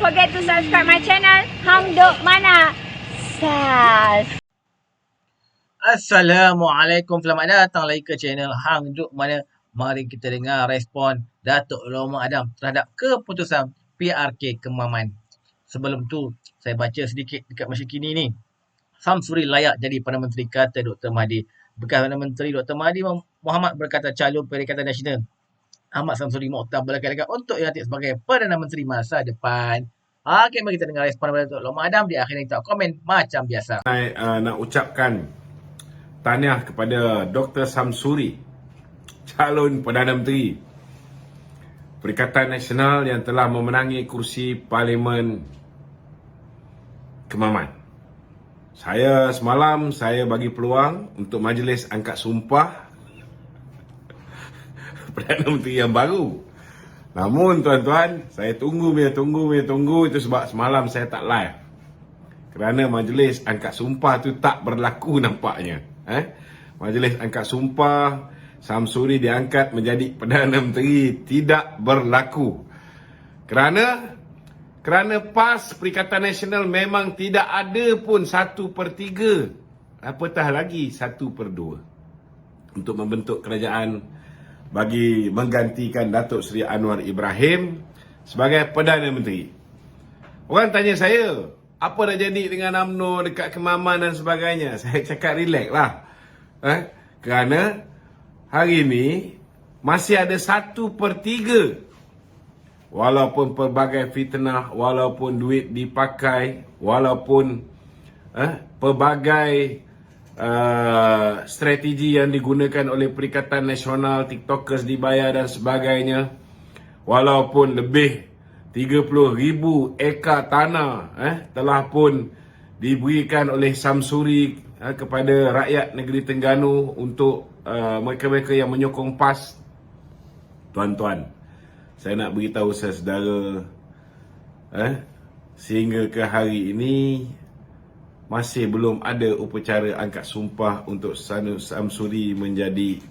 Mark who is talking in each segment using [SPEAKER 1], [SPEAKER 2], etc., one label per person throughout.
[SPEAKER 1] forget to subscribe my channel Hang Duk Mana. Sas.
[SPEAKER 2] Assalamualaikum, selamat datang lagi ke channel Hang Duk Mana. Mari kita dengar respon Datuk Loma Adam terhadap keputusan PRK Kemaman. Sebelum tu, saya baca sedikit dekat masa kini ni. Samsuri layak jadi Perdana Menteri, kata Dr. Mahathir. Bekas Perdana Menteri Dr. Mahathir Mohamad berkata calon Perikatan Nasional Ahmad Samsuri Mokhtar berlagak-lagak untuk dilantik sebagai Perdana Menteri masa depan. Okey, mari kita dengar respon daripada Datuk Loma Adam. Di akhirnya kita komen macam biasa.
[SPEAKER 3] Saya nak ucapkan tahniah kepada Dr. Samsuri, calon Perdana Menteri Perikatan Nasional yang telah memenangi kursi Parlimen Kemaman. Semalam saya bagi peluang untuk majlis angkat sumpah Perdana Menteri yang baru. Namun tuan-tuan, saya tunggu itu sebab semalam saya tak live. Kerana majlis angkat sumpah tu tak berlaku nampaknya. Majlis angkat sumpah Samsuri diangkat menjadi Perdana Menteri tidak berlaku. Kerana PAS Perikatan Nasional memang tidak ada pun 1/3, apatah lagi 1/2 untuk membentuk kerajaan bagi menggantikan Datuk Seri Anwar Ibrahim sebagai Perdana Menteri. Orang tanya saya, apa dah jadi dengan UMNO dekat Kemaman dan sebagainya? Saya cakap relax lah. Kerana hari ini masih ada 1/3. Walaupun pelbagai fitnah, walaupun duit dipakai, walaupun pelbagai strategi yang digunakan oleh Perikatan Nasional, TikTokers dibayar dan sebagainya, walaupun lebih 30,000 ekar tanah telah pun diberikan oleh Samsuri kepada rakyat negeri Terengganu untuk mereka-mereka yang menyokong PAS. Tuan-tuan, saya nak beritahu saudara, sehingga ke hari ini masih belum ada upacara angkat sumpah untuk Samsuri menjadi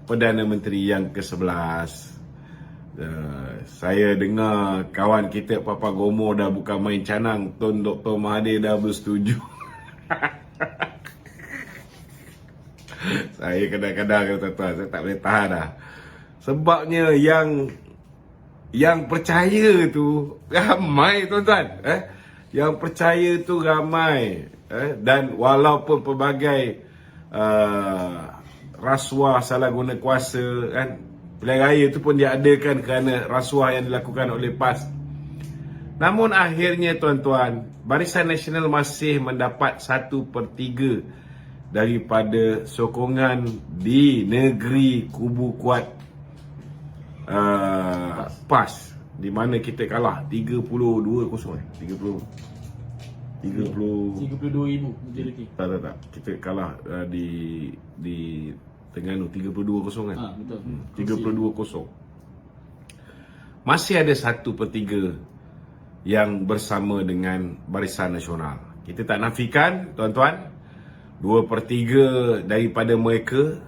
[SPEAKER 3] Perdana Menteri yang ke-11. Saya dengar kawan kita Papa Gomo dah bukan main canang, Tun Dr. Mahathir dah bersetuju. Saya kadang-kadang tuan-tuan, saya tak boleh tahan dah. Sebabnya yang percaya tu ramai tuan-tuan. Yang percaya tu ramai. Dan walaupun pelbagai rasuah, salah guna kuasa, pilihan raya tu pun diadakan kerana rasuah yang dilakukan oleh PAS. Namun akhirnya tuan-tuan, Barisan Nasional masih mendapat 1/3 daripada sokongan di negeri kubu kuat PAS, di mana kita kalah 32-0.
[SPEAKER 4] 32,000 majoriti.
[SPEAKER 3] Tak. Kita kalah di Terengganu 32-0 kan?
[SPEAKER 4] Betul.
[SPEAKER 3] 32-0. Masih ada 1/3 yang bersama dengan Barisan Nasional. Kita tak nafikan tuan-tuan, 2/3 daripada mereka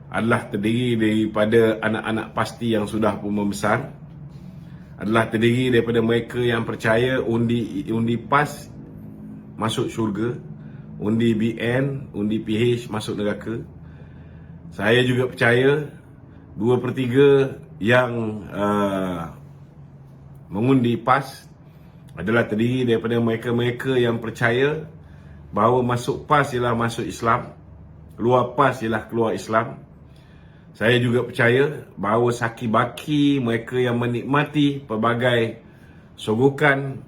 [SPEAKER 3] adalah terdiri daripada anak-anak pasti yang sudah pun membesar, adalah terdiri daripada mereka yang percaya undi PAS masuk syurga, undi BN, undi PH masuk neraka. Saya juga percaya 2/3 yang mengundi PAS adalah terdiri daripada mereka-mereka yang percaya bahawa masuk PAS ialah masuk Islam, keluar PAS ialah keluar Islam. Saya juga percaya bahawa saki-baki mereka yang menikmati pelbagai sogokan,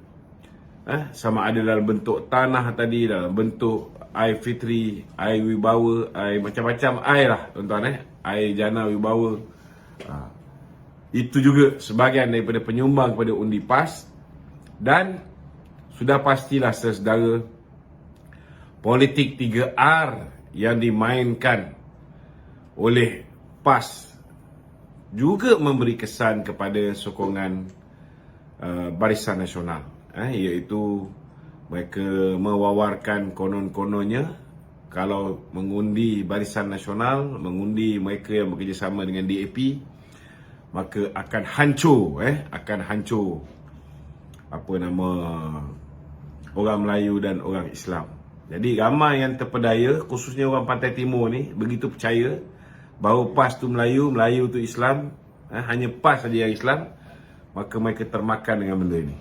[SPEAKER 3] sama ada dalam bentuk tanah tadi, dalam bentuk air fitri, air wibawa, air macam-macam air lah tuan-tuan, air jana wibawa, itu juga sebahagian daripada penyumbang kepada undi PAS. Dan sudah pastilah saudara, politik 3R yang dimainkan oleh PAS juga memberi kesan kepada sokongan Barisan Nasional, iaitu mereka mewawarkan konon-kononnya kalau mengundi Barisan Nasional, mengundi mereka yang bekerjasama dengan DAP, maka akan hancur orang Melayu dan orang Islam. Jadi ramai yang terpedaya, khususnya orang Pantai Timur ni begitu percaya bahawa PAS tu Melayu, Melayu tu Islam, hanya PAS saja yang Islam, maka mereka termakan dengan benda ni.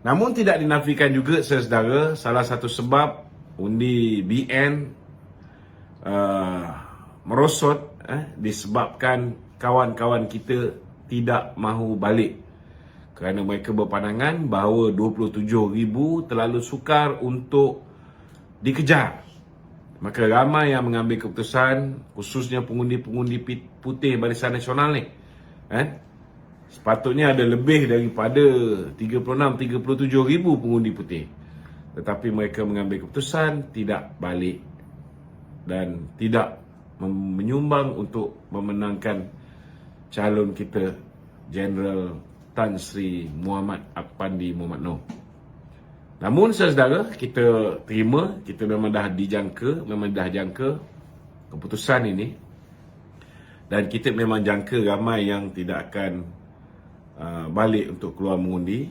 [SPEAKER 3] Namun tidak dinafikan juga saudara, salah satu sebab undi BN merosot disebabkan kawan-kawan kita tidak mahu balik kerana mereka berpandangan bahawa 27,000 terlalu sukar untuk dikejar. Maka ramai yang mengambil keputusan, khususnya pengundi-pengundi putih Barisan Nasional ni, sepatutnya ada lebih daripada 36-37,000 pengundi putih. Tetapi mereka mengambil keputusan tidak balik dan tidak menyumbang untuk memenangkan calon kita, Jeneral Tan Sri Muhammad Apandi Muhammad Noor. Namun saudara, kita terima, kita memang dah jangka keputusan ini, dan kita memang jangka ramai yang tidak akan balik untuk keluar mengundi,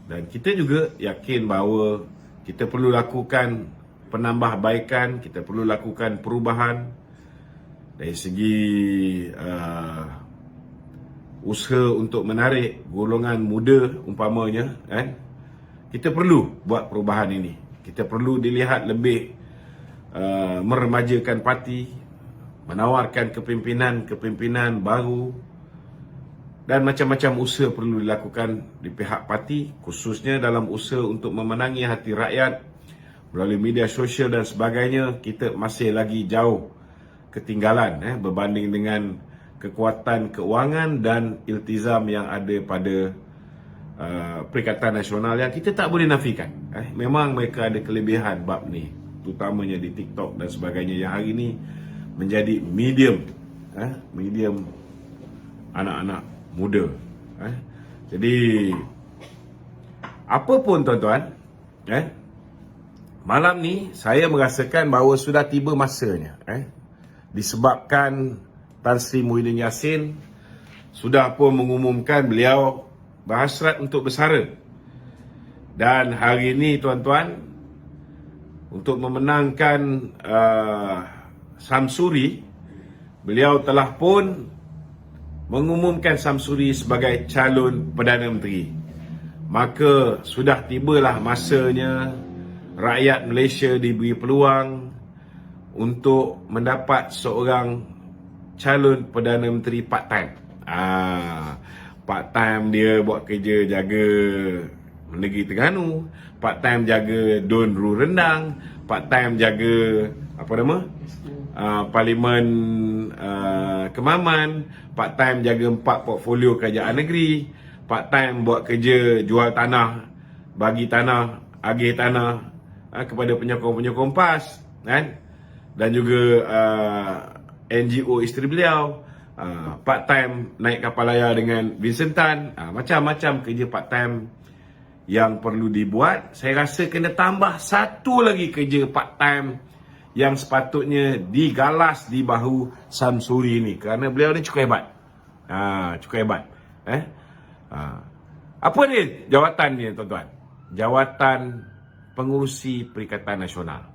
[SPEAKER 3] dan kita juga yakin bahawa kita perlu lakukan penambahbaikan, kita perlu lakukan perubahan dari segi usaha untuk menarik golongan muda umpamanya, kita perlu buat perubahan ini. Kita perlu dilihat lebih meremajakan parti, menawarkan kepimpinan baru, dan macam-macam usaha perlu dilakukan di pihak parti, khususnya dalam usaha untuk memenangi hati rakyat melalui media sosial dan sebagainya. Kita masih lagi jauh ketinggalan berbanding dengan kekuatan keuangan dan iltizam yang ada pada Perikatan Nasional yang kita tak boleh nafikan. Memang mereka ada kelebihan bab ni, terutamanya di TikTok dan sebagainya, yang hari ni menjadi medium anak-anak muda. Jadi apa pun tuan-tuan, malam ni saya merasakan bahawa sudah tiba masanya, disebabkan Tan Sri Muhyiddin Yassin sudah pun mengumumkan beliau berhasrat untuk bersara. Dan hari ini tuan-tuan, untuk memenangkan Samsuri, beliau telah pun mengumumkan Samsuri sebagai calon Perdana Menteri. Maka sudah tibalah masanya rakyat Malaysia diberi peluang untuk mendapat seorang calon Perdana Menteri part-time. Part-time dia buat kerja jaga Negeri Terengganu, part-time jaga Dun Ru Rendang, part-time jaga Parlimen Kemaman, part-time jaga 4 portfolio kerajaan negeri, part-time buat kerja jual tanah, bagi tanah, agih tanah kepada penyokong-penyokong PAS, dan juga NGO isteri beliau, part-time naik kapal layar dengan Vincent Tan, macam-macam kerja part-time yang perlu dibuat. Saya rasa kena tambah satu lagi kerja part-time yang sepatutnya digalas di bahu Samsuri ini, kerana beliau ni cukup hebat. Cukup hebat. Apa ni jawatan dia tuan-tuan? Jawatan Pengurusi Perikatan Nasional.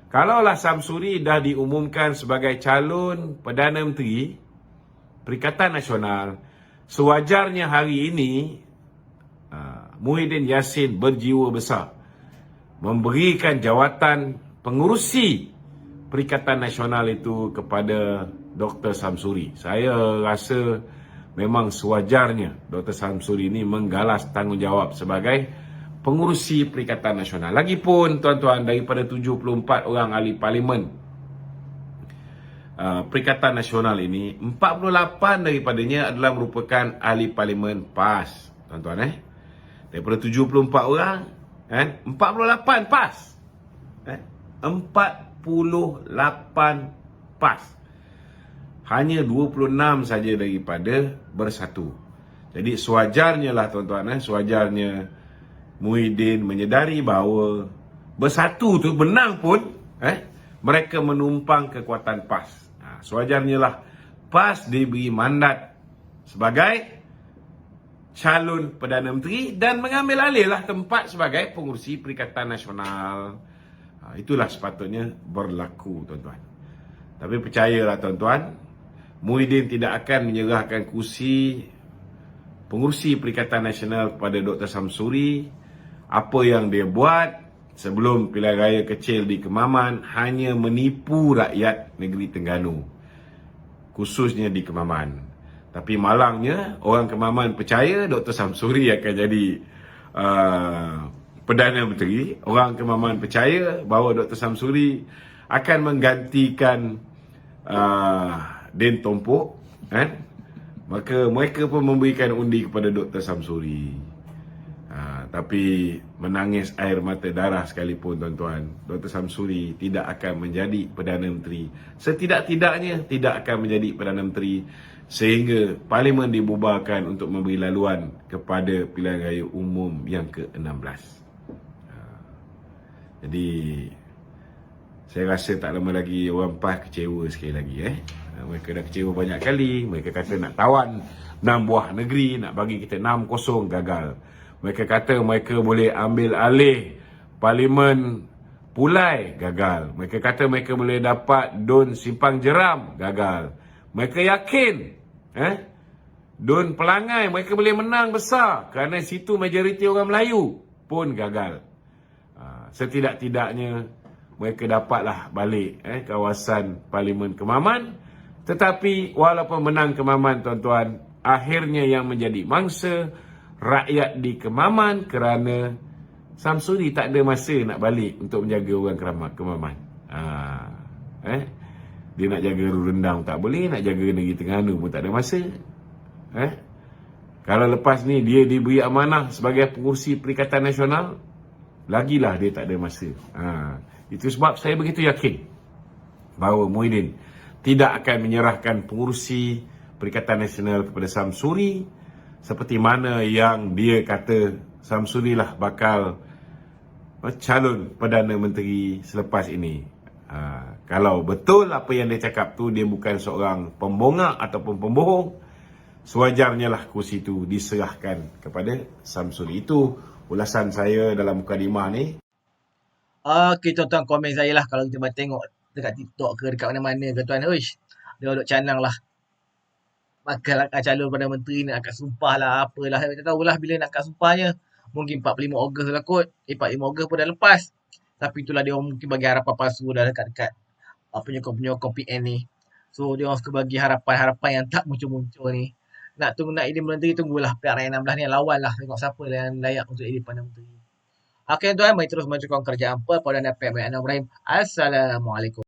[SPEAKER 3] Kalaulah Samsuri dah diumumkan sebagai calon Perdana Menteri Perikatan Nasional, sewajarnya hari ini Muhyiddin Yassin berjiwa besar memberikan jawatan Pengurusi Perikatan Nasional itu kepada Dr. Samsuri. Saya rasa memang sewajarnya Dr. Samsuri ini menggalas tanggungjawab sebagai Pengurusi Perikatan Nasional. Lagipun tuan-tuan, daripada 74 orang ahli parlimen Perikatan Nasional ini, 48 daripadanya adalah merupakan ahli parlimen PAS, tuan-tuan. Daripada 74 orang, 48 PAS. 48 PAS. Hanya 26 saja daripada Bersatu. Jadi sewajarnya lah tuan-tuan, sewajarnya Muhyiddin menyedari bahawa Bersatu tu menang pun, mereka menumpang kekuatan PAS. Sewajarnya lah PAS diberi mandat sebagai calon Perdana Menteri dan mengambil alihlah tempat sebagai pengurusi Perikatan Nasional. Itulah sepatutnya berlaku, tuan-tuan. Tapi percayalah, tuan-tuan, Muhyiddin tidak akan menyerahkan kursi pengurusi Perikatan Nasional kepada Dr. Samsuri. Apa yang dia buat sebelum pilihan raya kecil di Kemaman hanya menipu rakyat negeri Terengganu, khususnya di Kemaman. Tapi malangnya orang Kemaman percaya Dr. Samsuri akan jadi Perdana Menteri. Orang Kemaman percaya bahawa Dr. Samsuri akan menggantikan Din Tompok. Maka mereka pun memberikan undi kepada Dr. Samsuri. Tapi menangis air mata darah sekalipun, tuan-tuan, Dr. Samsuri tidak akan menjadi Perdana Menteri. Setidak-tidaknya tidak akan menjadi Perdana Menteri sehingga Parlimen dibubarkan untuk memberi laluan kepada pilihan raya umum yang ke-16. Jadi saya rasa tak lama lagi orang PAS kecewa sekali lagi. Mereka dah kecewa banyak kali. Mereka kata nak tawan 6 buah negeri, nak bagi kita 6-0, gagal. Mereka kata mereka boleh ambil alih Parlimen Pulai, gagal. Mereka kata mereka boleh dapat Dun Simpang Jeram, gagal. Mereka yakin Dun Pelangai mereka boleh menang besar kerana situ majoriti orang Melayu, pun gagal. Setidak-tidaknya mereka dapatlah balik kawasan Parlimen Kemaman. Tetapi walaupun menang Kemaman, tuan-tuan, akhirnya yang menjadi mangsa rakyat di Kemaman kerana Samsuri tak ada masa nak balik untuk menjaga orang Kemaman. Dia nak jaga Rendang tak boleh, nak jaga negeri Terengganu pun tak ada masa. Kalau lepas ni dia diberi amanah sebagai pengurusi Perikatan Nasional, lagilah dia tak ada masa. Itu sebab saya begitu yakin bahawa Muhyiddin tidak akan menyerahkan pengurusi Perikatan Nasional kepada Samsuri, seperti mana yang dia kata Samsuri lah bakal calon Perdana Menteri selepas ini. Kalau betul apa yang dia cakap tu, dia bukan seorang pembongak ataupun pembohong, sewajarnya lah kursi tu diserahkan kepada Samsuri. Itu ulasan saya dalam mukadimah ni.
[SPEAKER 2] Okey, tuan-tuan, komen saya lah kalau kita tengok dekat TikTok ke dekat mana-mana ke, tuan. Uish, dia duduk canang lah. Bakal calon Perdana Menteri ni nak kat sumpah lah, apalah. Saya tak tahulah bila nak kat sumpahnya. Mungkin 45 Ogos lah kot. 45 Ogos pun dah lepas. Tapi itulah dia orang mungkin bagi harapan palsu dah dekat-dekat penyokong-penyokong PN ni. So, dia orang suka bagi harapan-harapan yang tak muncul-muncul ni. Nak jadi menteri, tunggulah PR16 ni lawan lah. Tengok siapa yang layak untuk jadi Perdana Menteri. Okey, tuan, mari terus mencokong kerjaan Pada Dapat Ibrahim. Assalamualaikum.